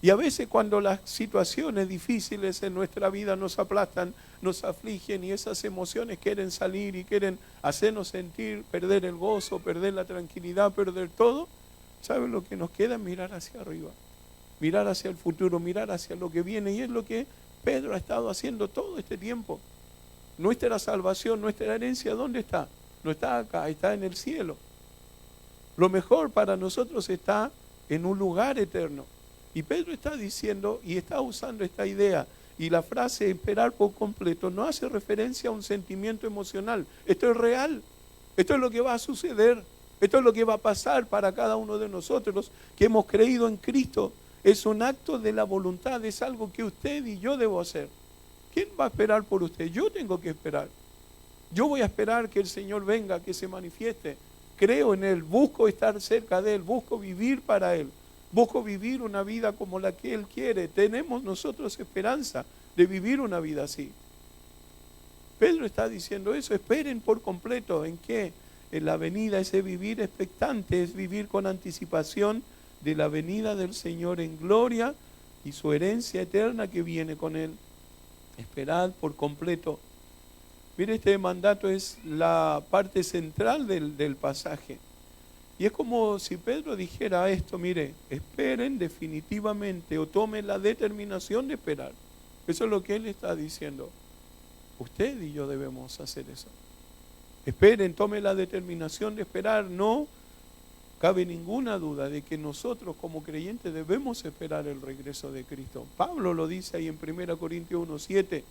Y a veces cuando las situaciones difíciles en nuestra vida nos aplastan, nos afligen y esas emociones quieren salir y quieren hacernos sentir, perder el gozo, perder la tranquilidad, perder todo, ¿saben lo que nos queda? Mirar hacia arriba, mirar hacia el futuro, mirar hacia lo que viene. Y es lo que Pedro ha estado haciendo todo este tiempo. Nuestra salvación, nuestra herencia, ¿dónde está? No está acá, está en el cielo. Lo mejor para nosotros está en un lugar eterno. Y Pedro está diciendo y está usando esta idea. Y la frase esperar por completo no hace referencia a un sentimiento emocional. Esto es real. Esto es lo que va a suceder. Esto es lo que va a pasar para cada uno de nosotros que hemos creído en Cristo. Es un acto de la voluntad, es algo que usted y yo debo hacer. ¿Quién va a esperar por usted? Yo tengo que esperar. Yo voy a esperar que el Señor venga, que se manifieste. Creo en Él, busco estar cerca de Él, busco vivir para Él. Busco vivir una vida como la que Él quiere. Tenemos nosotros esperanza de vivir una vida así. Pedro está diciendo eso, esperen por completo. ¿En qué? En la venida, ese vivir expectante, es vivir con anticipación de la venida del Señor en gloria y su herencia eterna que viene con Él. Esperad por completo. Mire, este mandato es la parte central del pasaje. Y es como si Pedro dijera esto, mire, esperen definitivamente o tomen la determinación de esperar. Eso es lo que él está diciendo. Usted y yo debemos hacer eso. Esperen, tomen la determinación de esperar. No cabe ninguna duda de que nosotros como creyentes debemos esperar el regreso de Cristo. Pablo lo dice ahí en 1 Corintios 1:7.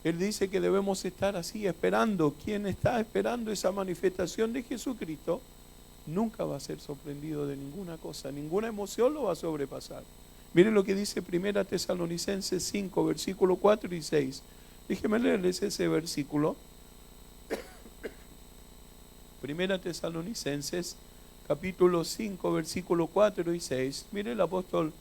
Él dice que debemos estar así esperando. Quien está esperando esa manifestación de Jesucristo nunca va a ser sorprendido de ninguna cosa, ninguna emoción lo va a sobrepasar. Miren lo que dice 1 Tesalonicenses 5, versículo 4 y 6. Déjenme leerles ese versículo. 1 Tesalonicenses, capítulo 5, versículo 4 y 6. Miren el apóstol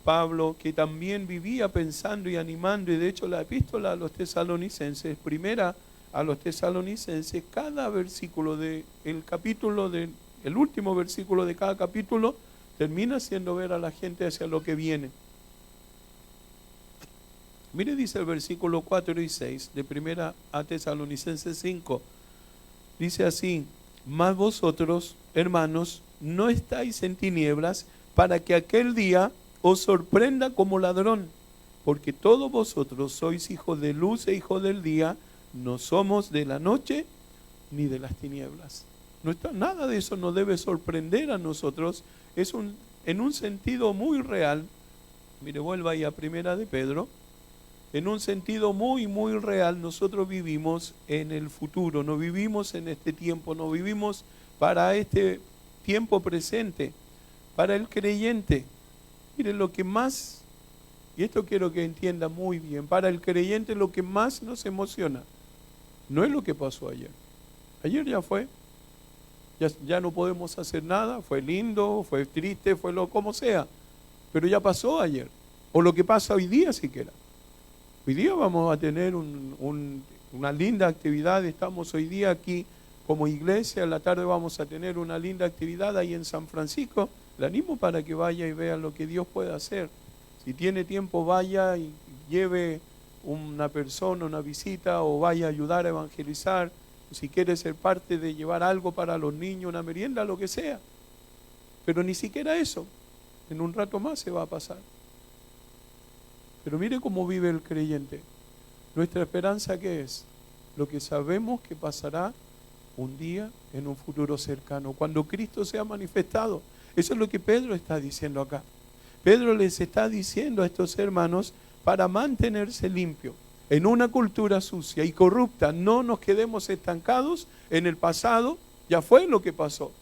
Pablo, que también vivía pensando y animando, y de hecho la epístola a los tesalonicenses, primera a los tesalonicenses, cada versículo del capítulo, el último versículo de cada capítulo, termina haciendo ver a la gente hacia lo que viene. Mire, dice el versículo 4 y 6 de 1 a Tesalonicenses 5. Dice así: mas vosotros, hermanos, no estáis en tinieblas para que aquel día os sorprenda como ladrón, porque todos vosotros sois hijos de luz e hijos del día. No somos de la noche ni de las tinieblas. Nada de eso nos debe sorprender a nosotros. Es en un sentido muy real. Mire, vuelva ahí a 1 de Pedro. En un sentido muy, muy real, nosotros vivimos en el futuro, no vivimos en este tiempo, no vivimos para este tiempo presente. Para el creyente, mire, lo que más, y esto quiero que entienda muy bien, para el creyente lo que más nos emociona no es lo que pasó ayer. Ayer ya fue, ya no podemos hacer nada, fue lindo, fue triste, fue lo como sea, pero ya pasó ayer, o lo que pasa hoy día siquiera. Hoy día vamos a tener una linda actividad, estamos hoy día aquí como iglesia, en la tarde vamos a tener una linda actividad ahí en San Francisco. Le animo para que vaya y vea lo que Dios puede hacer. Si tiene tiempo, vaya y lleve una persona, una visita, o vaya a ayudar a evangelizar. Si quiere ser parte de llevar algo para los niños, una merienda, lo que sea. Pero ni siquiera eso. En un rato más se va a pasar. Pero mire cómo vive el creyente. Nuestra esperanza, ¿qué es? Lo que sabemos que pasará un día en un futuro cercano, cuando Cristo sea manifestado. Eso es lo que Pedro está diciendo acá. Pedro les está diciendo a estos hermanos, para mantenerse limpio en una cultura sucia y corrupta, no nos quedemos estancados en el pasado. Ya fue lo que pasó.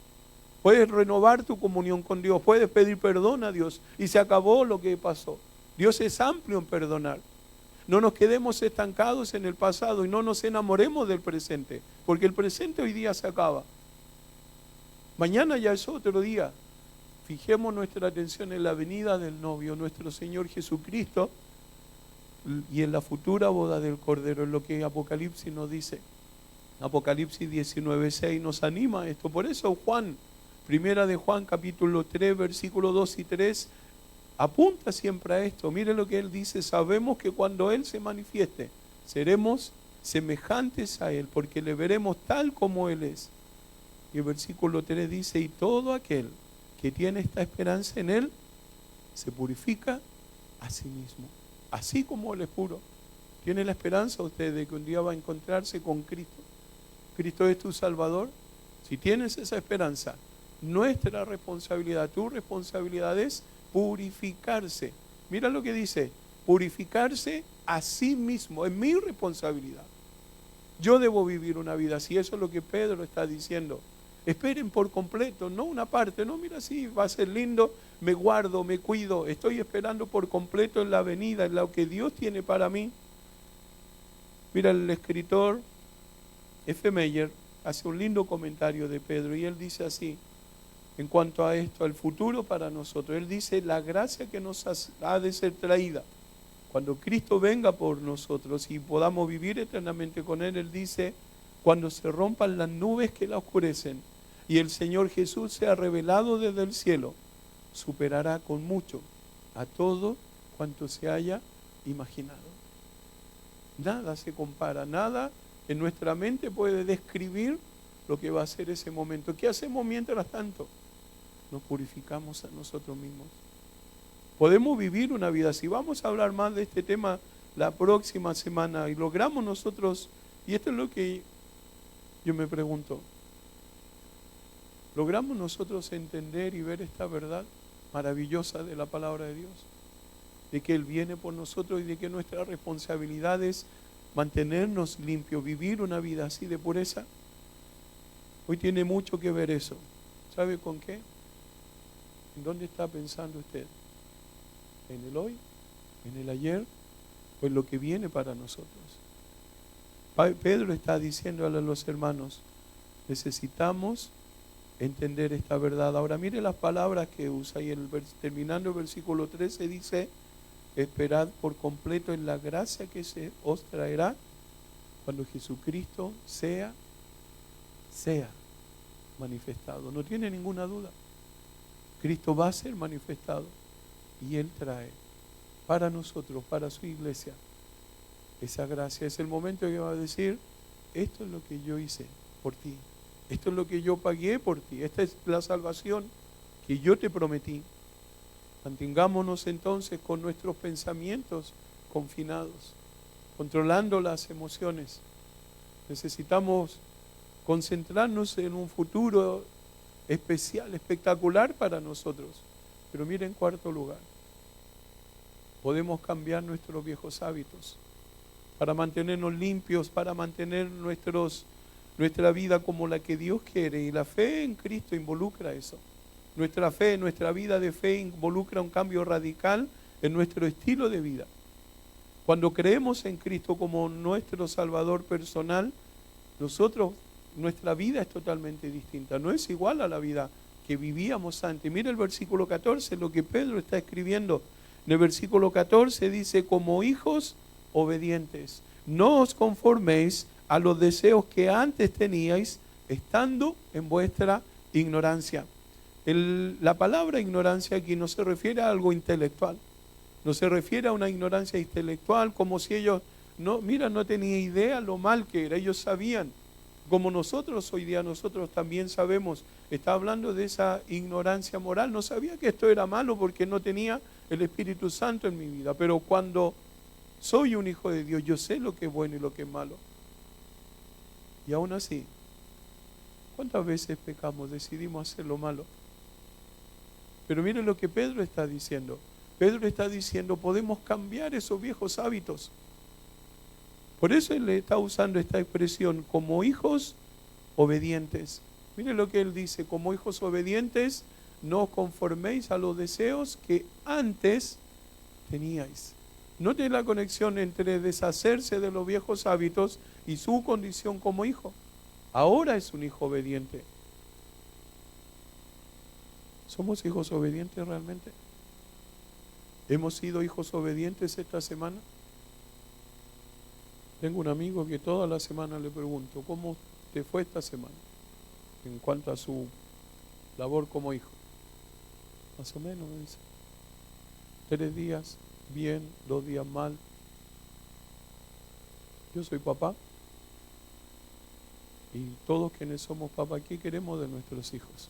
Puedes renovar tu comunión con Dios, puedes pedir perdón a Dios y se acabó lo que pasó. Dios es amplio en perdonar. No nos quedemos estancados en el pasado y no nos enamoremos del presente, porque el presente hoy día se acaba. Mañana ya es otro día. Fijemos nuestra atención en la venida del novio, nuestro Señor Jesucristo, y en la futura boda del Cordero, en lo que Apocalipsis nos dice. Apocalipsis 19:6 nos anima a esto. Por eso Juan, primera de Juan capítulo 3, versículos 2 y 3, apunta siempre a esto. Mire lo que él dice: sabemos que cuando Él se manifieste, seremos semejantes a Él, porque le veremos tal como Él es. Y el versículo 3 dice: y todo aquel que tiene esta esperanza en Él, se purifica a sí mismo, así como Él es puro. ¿Tiene la esperanza usted de que un día va a encontrarse con Cristo? ¿Cristo es tu Salvador? Si tienes esa esperanza, nuestra responsabilidad, tu responsabilidad es purificarse. Mira lo que dice: purificarse a sí mismo, es mi responsabilidad. Yo debo vivir una vida así, eso es lo que Pedro está diciendo. Esperen por completo, no una parte, no, mira, sí, va a ser lindo, me guardo, me cuido, estoy esperando por completo en la venida, en lo que Dios tiene para mí. Mira, el escritor F. Meyer hace un lindo comentario de Pedro y él dice así, en cuanto a esto, al futuro para nosotros. Él dice: la gracia que nos ha de ser traída cuando Cristo venga por nosotros y podamos vivir eternamente con Él. Él dice: cuando se rompan las nubes que la oscurecen y el Señor Jesús sea revelado desde el cielo, superará con mucho a todo cuanto se haya imaginado. Nada se compara, nada en nuestra mente puede describir lo que va a ser ese momento. ¿Qué hacemos mientras tanto? Nos purificamos a nosotros mismos. Podemos vivir una vida así. Vamos a hablar más de este tema la próxima semana y logramos nosotros, y esto es lo que yo me pregunto, ¿logramos nosotros entender y ver esta verdad maravillosa de la palabra de Dios? De que Él viene por nosotros y de que nuestra responsabilidad es mantenernos limpios, vivir una vida así de pureza. Hoy tiene mucho que ver eso. ¿Sabe con qué? ¿En dónde está pensando usted? ¿En el hoy? ¿En el ayer? ¿O en lo que viene para nosotros? Pedro está diciéndole a los hermanos: necesitamos entender esta verdad. Ahora mire las palabras que usa y terminando el versículo 13 dice: esperad por completo en la gracia que se os traerá cuando Jesucristo sea manifestado. No tiene ninguna duda. Cristo va a ser manifestado y Él trae para nosotros, para su iglesia, esa gracia. Es el momento que va a decir: esto es lo que yo hice por ti, esto es lo que yo pagué por ti, esta es la salvación que yo te prometí. Mantengámonos entonces con nuestros pensamientos confinados, controlando las emociones. Necesitamos concentrarnos en un futuro especial, espectacular para nosotros. Pero miren, en cuarto lugar, podemos cambiar nuestros viejos hábitos para mantenernos limpios, para mantener nuestra vida como la que Dios quiere. Y la fe en Cristo involucra eso. Nuestra fe, nuestra vida de fe involucra un cambio radical en nuestro estilo de vida. Cuando creemos en Cristo como nuestro Salvador personal, nuestra vida es totalmente distinta. No es igual a la vida que vivíamos antes. Mira el versículo 14, lo que Pedro está escribiendo. En el versículo 14 dice: como hijos obedientes, no os conforméis a los deseos que antes teníais, estando en vuestra ignorancia. La palabra ignorancia aquí no se refiere a algo intelectual, no se refiere a una ignorancia intelectual como si ellos no tenían idea lo mal que era. Ellos sabían, como nosotros hoy día, nosotros también sabemos. Está hablando de esa ignorancia moral. No sabía que esto era malo porque no tenía el Espíritu Santo en mi vida, pero cuando soy un hijo de Dios, yo sé lo que es bueno y lo que es malo. Y aún así, ¿cuántas veces pecamos? Decidimos hacer lo malo. Pero miren lo que Pedro está diciendo. Pedro está diciendo: podemos cambiar esos viejos hábitos. Por eso él está usando esta expresión: como hijos obedientes. Miren lo que él dice: como hijos obedientes, no os conforméis a los deseos que antes teníais. Note la conexión entre deshacerse de los viejos hábitos y su condición como hijo. Ahora es un hijo obediente. ¿Somos hijos obedientes realmente? ¿Hemos sido hijos obedientes esta semana? Tengo un amigo que toda la semana le pregunto, ¿cómo te fue esta semana? En cuanto a su labor como hijo. Más o menos, me dice. 3 días bien, 2 días mal. Yo soy papá. Y todos quienes somos papá, ¿qué queremos de nuestros hijos?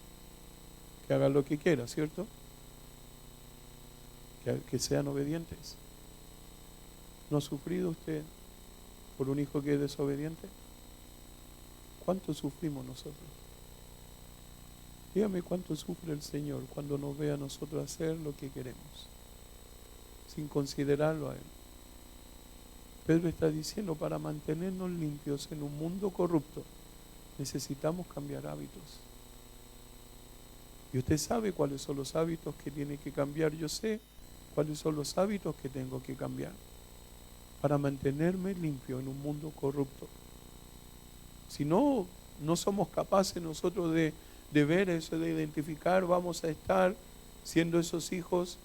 Que hagan lo que quieran, ¿cierto? Que sean obedientes. ¿No ha sufrido usted por un hijo que es desobediente? ¿Cuánto sufrimos nosotros? Dígame cuánto sufre el Señor cuando nos ve a nosotros hacer lo que queremos, sin considerarlo a Él. Pedro está diciendo, para mantenernos limpios en un mundo corrupto, necesitamos cambiar hábitos. Y usted sabe cuáles son los hábitos que tiene que cambiar. Yo sé cuáles son los hábitos que tengo que cambiar para mantenerme limpio en un mundo corrupto. Si no, no somos capaces nosotros de ver eso, de identificar, vamos a estar siendo esos hijos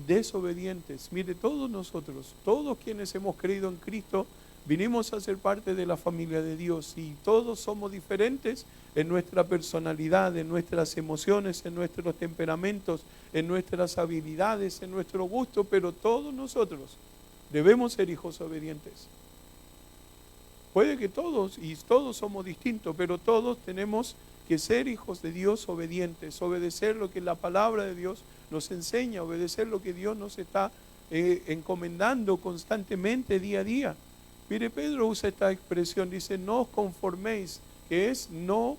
desobedientes. Mire, todos nosotros, todos quienes hemos creído en Cristo, vinimos a ser parte de la familia de Dios y todos somos diferentes en nuestra personalidad, en nuestras emociones, en nuestros temperamentos, en nuestras habilidades, en nuestro gusto, pero todos nosotros debemos ser hijos obedientes. Puede que todos, y todos somos distintos, pero todos tenemos que ser hijos de Dios obedientes, obedecer lo que la palabra de Dios nos enseña, obedecer lo que Dios nos está encomendando constantemente día a día. Mire, Pedro usa esta expresión, dice, no os conforméis, que es no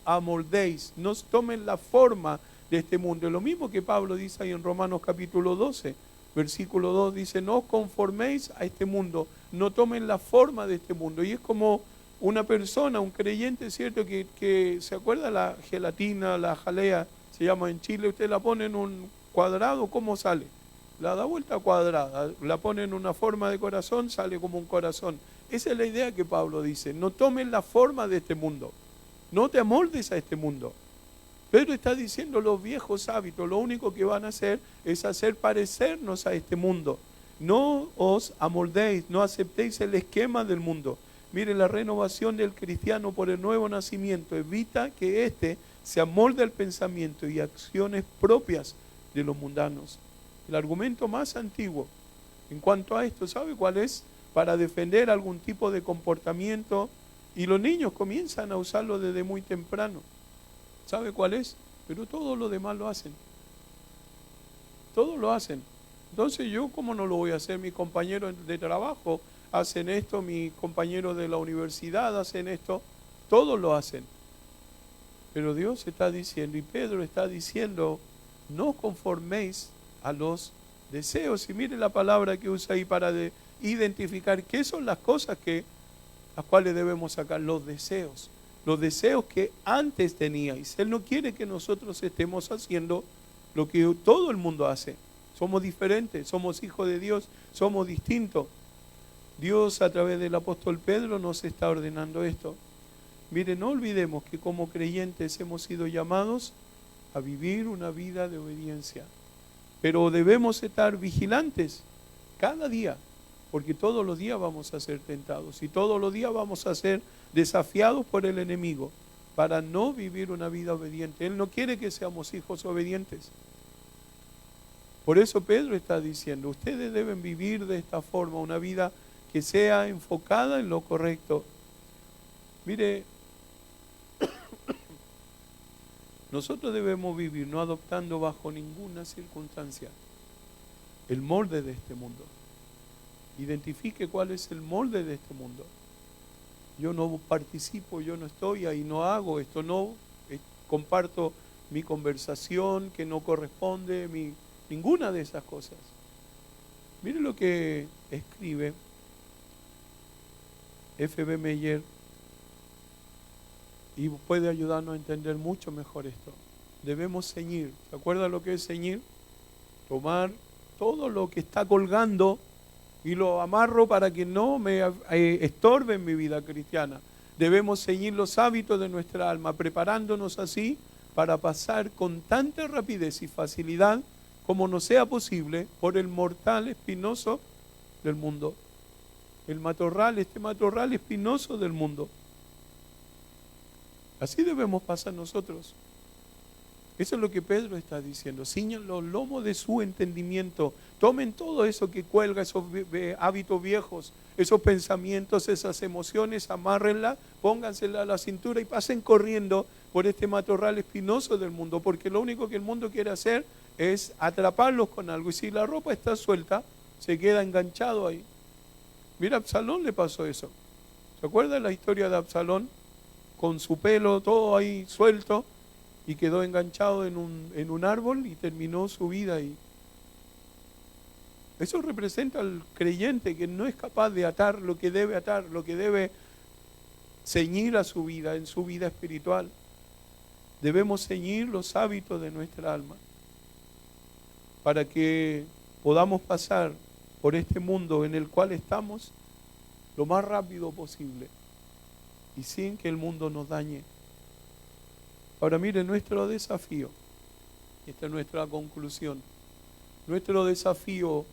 amoldéis, no tomen la forma de este mundo. Lo mismo que Pablo dice ahí en Romanos capítulo 12, versículo 2, dice, no os conforméis a este mundo, no tomen la forma de este mundo. Y es como una persona, un creyente, ¿cierto? Que se acuerda la gelatina, la jalea, se llama en Chile, usted la pone en un cuadrado, ¿cómo sale? La da vuelta cuadrada, la pone en una forma de corazón, sale como un corazón. Esa es la idea que Pablo dice, no tomen la forma de este mundo, no te amoldes a este mundo. Pedro está diciendo los viejos hábitos, lo único que van a hacer es hacer parecernos a este mundo. No os amoldéis, no aceptéis el esquema del mundo. Mire, la renovación del cristiano por el nuevo nacimiento evita que éste se amolde al pensamiento y acciones propias de los mundanos. El argumento más antiguo en cuanto a esto, ¿sabe cuál es? Para defender algún tipo de comportamiento, y los niños comienzan a usarlo desde muy temprano. ¿Sabe cuál es? Pero todos los demás lo hacen. Todos lo hacen. Entonces yo, ¿cómo no lo voy a hacer? Mis compañeros de trabajo hacen esto, mis compañeros de la universidad hacen esto, todos lo hacen. Pero Dios está diciendo, y Pedro está diciendo, no conforméis a los deseos. Y mire la palabra que usa ahí para identificar qué son las cosas las cuales debemos sacar, los deseos que antes teníais. Él no quiere que nosotros estemos haciendo lo que todo el mundo hace. Somos diferentes, somos hijos de Dios, somos distintos. Dios a través del apóstol Pedro nos está ordenando esto. Mire, no olvidemos que como creyentes hemos sido llamados a vivir una vida de obediencia. Pero debemos estar vigilantes cada día, porque todos los días vamos a ser tentados y todos los días vamos a ser desafiados por el enemigo para no vivir una vida obediente. Él no quiere que seamos hijos obedientes. Por eso Pedro está diciendo, ustedes deben vivir de esta forma, una vida que sea enfocada en lo correcto. Mire, nosotros debemos vivir no adoptando bajo ninguna circunstancia el molde de este mundo. Identifique cuál es el molde de este mundo. Yo no participo, yo no estoy ahí, no hago esto, no comparto mi conversación que no corresponde, ninguna de esas cosas. Mire lo que escribe F.B. Meyer y puede ayudarnos a entender mucho mejor esto. Debemos ceñir. ¿Se acuerda lo que es ceñir? Tomar todo lo que está colgando y lo amarro para que no me estorbe en mi vida cristiana. Debemos seguir los hábitos de nuestra alma, preparándonos así para pasar con tanta rapidez y facilidad como nos sea posible por el mortal espinoso del mundo. El matorral, este matorral espinoso del mundo. Así debemos pasar nosotros. Eso es lo que Pedro está diciendo. Ciñan los lomos de su entendimiento. Tomen todo eso que cuelga, esos hábitos viejos, esos pensamientos, esas emociones, amárrenla, póngansela a la cintura y pasen corriendo por este matorral espinoso del mundo, porque lo único que el mundo quiere hacer es atraparlos con algo. Y si la ropa está suelta, se queda enganchado ahí. Mira, a Absalón le pasó eso. ¿Se acuerda la historia de Absalón? Con su pelo todo ahí suelto, y quedó enganchado en un árbol y terminó su vida ahí. Eso representa al creyente que no es capaz de atar, lo que debe ceñir a su vida, en su vida espiritual. Debemos ceñir los hábitos de nuestra alma para que podamos pasar por este mundo en el cual estamos lo más rápido posible y sin que el mundo nos dañe. Ahora mire, nuestro desafío, esta es nuestra conclusión, nuestro desafío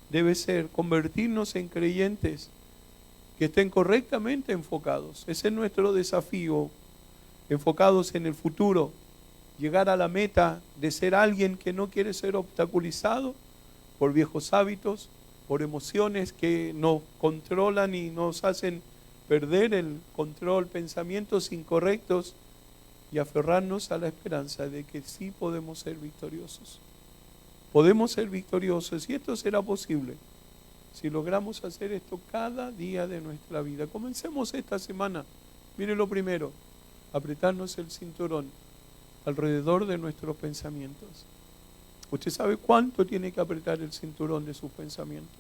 debe ser convertirnos en creyentes que estén correctamente enfocados. Ese es nuestro desafío, enfocados en el futuro, llegar a la meta de ser alguien que no quiere ser obstaculizado por viejos hábitos, por emociones que nos controlan y nos hacen perder el control, pensamientos incorrectos, y aferrarnos a la esperanza de que sí podemos ser victoriosos. Podemos ser victoriosos y esto será posible si logramos hacer esto cada día de nuestra vida. Comencemos esta semana. Mire lo primero, apretarnos el cinturón alrededor de nuestros pensamientos. Usted sabe cuánto tiene que apretar el cinturón de sus pensamientos.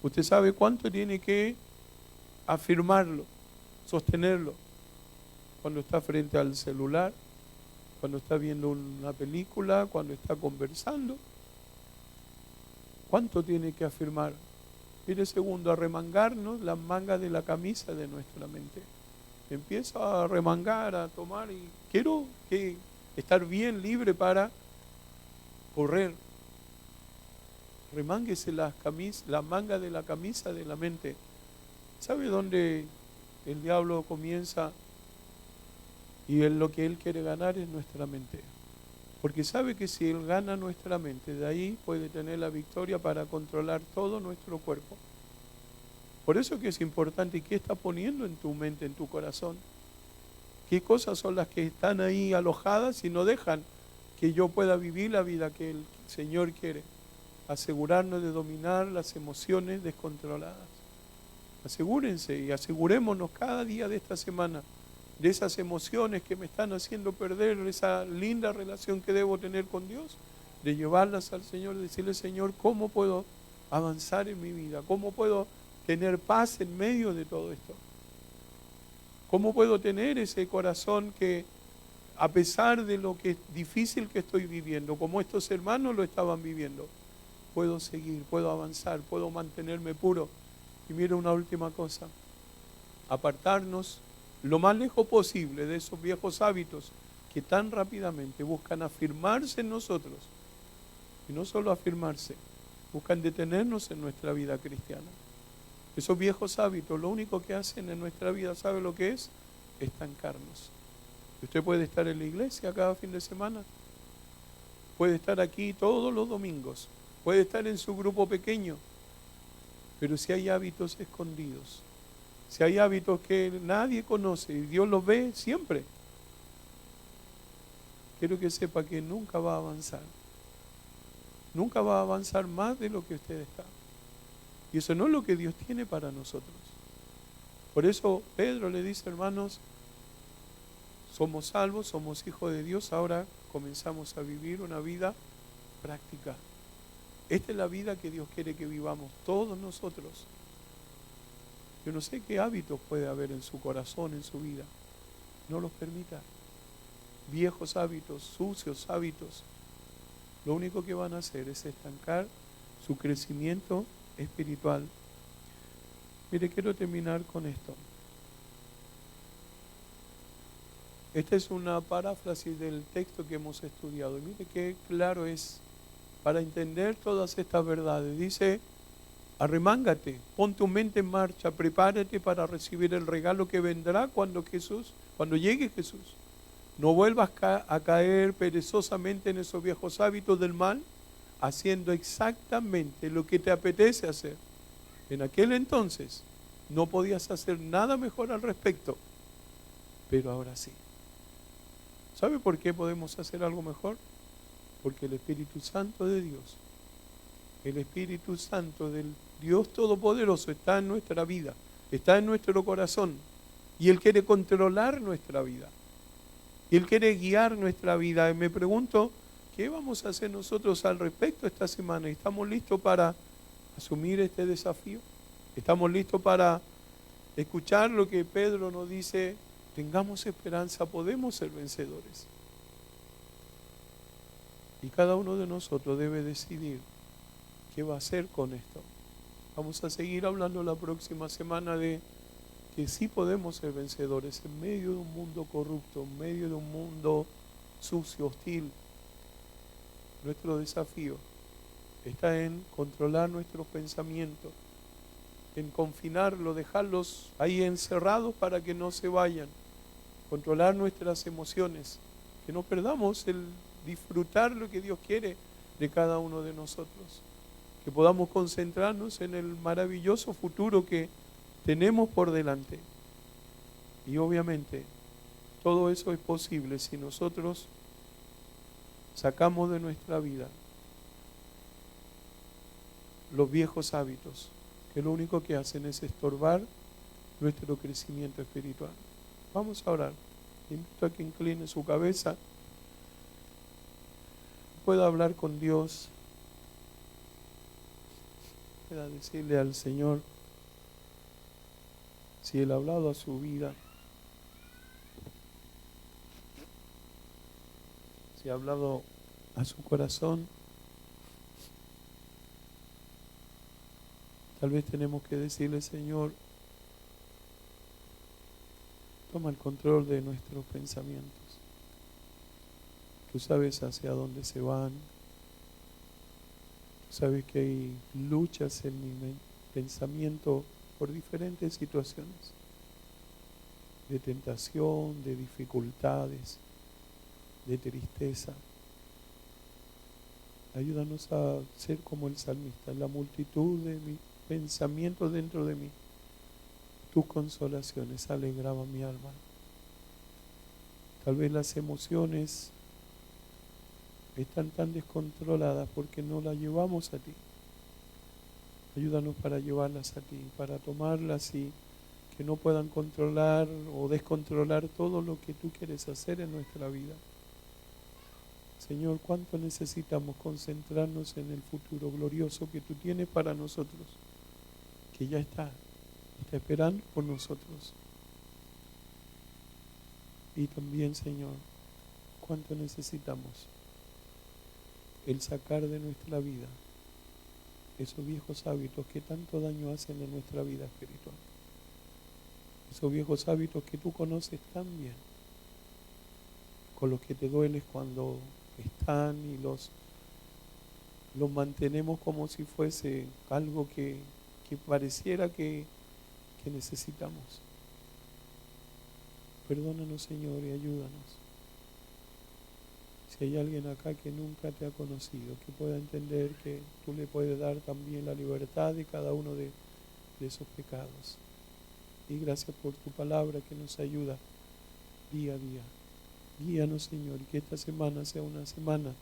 Usted sabe cuánto tiene que afirmarlo, sostenerlo. Cuando está frente al celular, cuando está viendo una película, cuando está conversando. ¿Cuánto tiene que afirmar? Mire, segundo, a remangarnos las mangas de la camisa de nuestra mente. Empieza a remangar, a tomar y quiero estar bien libre para correr. Remánguese las mangas de la camisa de la mente. ¿Sabe dónde el diablo comienza? Y lo que él quiere ganar es nuestra mente. Porque sabe que si él gana nuestra mente, de ahí puede tener la victoria para controlar todo nuestro cuerpo. Por eso que es importante, ¿qué está poniendo en tu mente, en tu corazón? ¿Qué cosas son las que están ahí alojadas y no dejan que yo pueda vivir la vida que el Señor quiere? Asegurarnos de dominar las emociones descontroladas. Asegúrense y asegurémonos cada día de esta semana de esas emociones que me están haciendo perder esa linda relación que debo tener con Dios, de llevarlas al Señor, decirle: Señor, ¿cómo puedo avanzar en mi vida? ¿Cómo puedo tener paz en medio de todo esto? ¿Cómo puedo tener ese corazón que, a pesar de lo que es difícil que estoy viviendo, como estos hermanos lo estaban viviendo, puedo seguir, puedo avanzar, puedo mantenerme puro? Y mira, una última cosa, apartarnos lo más lejos posible de esos viejos hábitos que tan rápidamente buscan afirmarse en nosotros. Y no solo afirmarse, buscan detenernos en nuestra vida cristiana. Esos viejos hábitos lo único que hacen en nuestra vida, ¿sabe lo que es? Estancarnos. Usted puede estar en la iglesia cada fin de semana, puede estar aquí todos los domingos, puede estar en su grupo pequeño, pero si hay hábitos escondidos, si hay hábitos que nadie conoce y Dios los ve siempre, quiero que sepa que nunca va a avanzar. Nunca va a avanzar más de lo que usted está. Y eso no es lo que Dios tiene para nosotros. Por eso Pedro le dice: hermanos, somos salvos, somos hijos de Dios, ahora comenzamos a vivir una vida práctica. Esta es la vida que Dios quiere que vivamos todos nosotros. Yo no sé qué hábitos puede haber en su corazón, en su vida. No los permita. Viejos hábitos, sucios hábitos, lo único que van a hacer es estancar su crecimiento espiritual. Mire, quiero terminar con esto. Esta es una paráfrasis del texto que hemos estudiado. Y mire qué claro es para entender todas estas verdades. Dice, arremángate, pon tu mente en marcha, prepárate para recibir el regalo que vendrá cuando llegue Jesús. No vuelvas a caer perezosamente en esos viejos hábitos del mal, haciendo exactamente lo que te apetece hacer. En aquel entonces no podías hacer nada mejor al respecto, pero ahora sí. ¿Sabe por qué podemos hacer algo mejor? Porque el Espíritu Santo de Dios, el Espíritu Santo del Dios Todopoderoso está en nuestra vida, está en nuestro corazón, y Él quiere controlar nuestra vida, y Él quiere guiar nuestra vida. Y me pregunto, ¿qué vamos a hacer nosotros al respecto esta semana? ¿Estamos listos para asumir este desafío? ¿Estamos listos para escuchar lo que Pedro nos dice? Tengamos esperanza, podemos ser vencedores. Y cada uno de nosotros debe decidir qué va a hacer con esto. Vamos a seguir hablando la próxima semana de que sí podemos ser vencedores en medio de un mundo corrupto, en medio de un mundo sucio, hostil. Nuestro desafío está en controlar nuestros pensamientos, en confinarlos, dejarlos ahí encerrados para que no se vayan, controlar nuestras emociones, que no perdamos el disfrutar lo que Dios quiere de cada uno de nosotros, que podamos concentrarnos en el maravilloso futuro que tenemos por delante. Y obviamente todo eso es posible si nosotros sacamos de nuestra vida los viejos hábitos, que lo único que hacen es estorbar nuestro crecimiento espiritual. Vamos a orar. Invito a que incline su cabeza, pueda hablar con Dios, pueda decirle al Señor si Él ha hablado a su vida, si ha hablado a su corazón. Tal vez tenemos que decirle, Señor, toma el control de nuestros pensamientos. Tú sabes hacia dónde se van. Tú sabes que hay luchas en mi pensamiento por diferentes situaciones, de tentación, de dificultades, de tristeza. Ayúdanos a ser como el salmista, la multitud de mis pensamientos dentro de mí. Tus consolaciones alegraban mi alma. Tal vez las emociones están tan descontroladas porque no las llevamos a ti. Ayúdanos para llevarlas a ti, para tomarlas y que no puedan controlar o descontrolar todo lo que tú quieres hacer en nuestra vida. Señor, cuánto necesitamos concentrarnos en el futuro glorioso que tú tienes para nosotros, que ya está esperando por nosotros. Y también, Señor, cuánto necesitamos el sacar de nuestra vida esos viejos hábitos que tanto daño hacen en nuestra vida espiritual. Esos viejos hábitos que tú conoces tan bien, con los que te dueles cuando están y los mantenemos como si fuese algo que pareciera que necesitamos. Perdónanos, Señor, y ayúdanos. Si hay alguien acá que nunca te ha conocido, que pueda entender que tú le puedes dar también la libertad de cada uno de esos pecados. Y gracias por tu palabra que nos ayuda día a día. Guíanos, Señor, y que esta semana sea una semana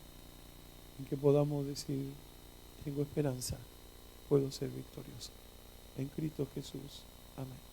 en que podamos decir, tengo esperanza, puedo ser victorioso. En Cristo Jesús. Amén.